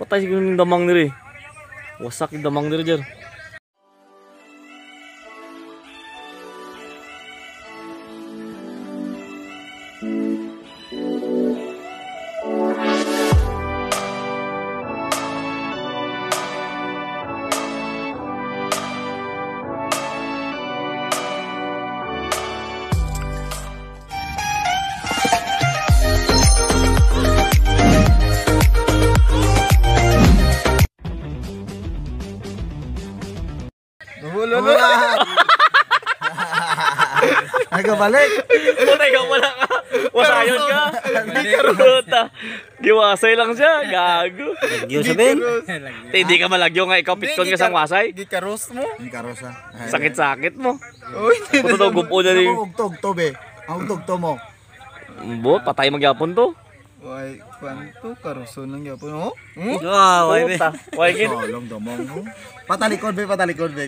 Patay siguro yung damang nila eh. Wasak yung damang nila dyan. Nagabalik. Punay ka pala ka. Wasayot ka. Hindi ka ruta. Giwasay lang siya. Gago. Lagyo sabihin. Hindi ka malagyo nga. Ikaw pitkon ka sang wasay. Gikaros mo. Ang karosa. Sakit-sakit mo. Uy, Puto daw gupo na rin. Ang ugtog-to be. Ang ugtog-to mo. Bot, patay magyapon to. Why, kwanto karoso nang yapon oh? Puta. Why kin? Long domong mo. Patalikod be.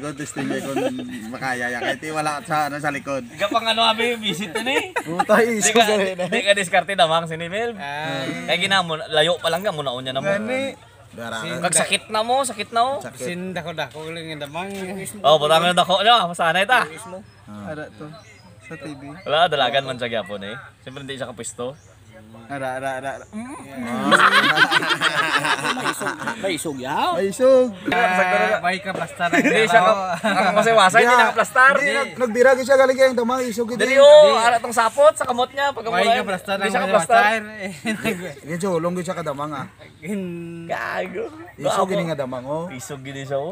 Contesting be kung makaya ya. Kahit wala sa likod. Hindi ka pang ano kami visit na ni. Puta iso sabihin. Hindi ka diskarte damang si Nimel. Kaya ginamon, layo pa lang nga muna unya na mo. Gani. Kag sakit na mo. Sin dako-dako lang yung damang. Oh, butang na dako niya. Masanay ta. Ara to. Sa TV. Wala, dalagan man siya gyapon eh. Siyempre hindi siya kapisto. Ara. May isog yaw. Ay isog. May ka plastar. Hindi siya ang kasi wasay, hindi nakaplastar. Nagbiragi siya galing kayong damang isog. Dali oh, ara tong sapot sa kamot niya pag May ka plastar. Hindi siya kaplastar. Ganyan siya ulong siya kadamang ah. Gago. Isog gini nga damang oh. Isog gini siya oh.